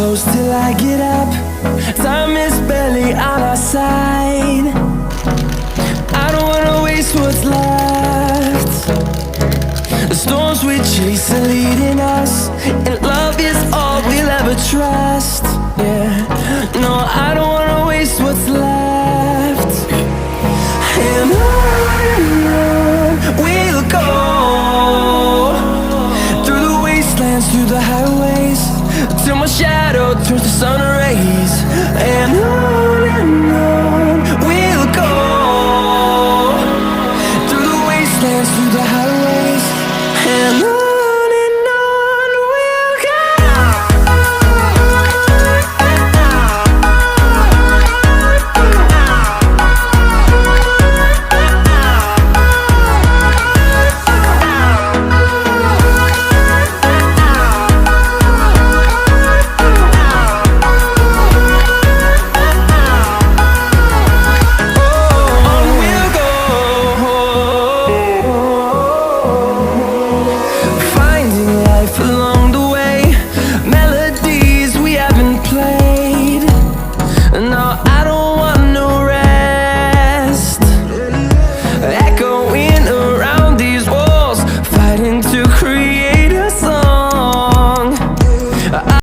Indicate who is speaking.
Speaker 1: close till I get up. Time is barely on our side. I don't wanna waste what's left. The storms we chase are leading us, and love is all we'll ever trust. Yeah, no, I don't wanna waste what's left. And on we'll go, through the wastelands, through the highways, till my shadow turns to sun rays. And on we'll go, through the wastelands, through the highways, and on we'll go. Finding life alone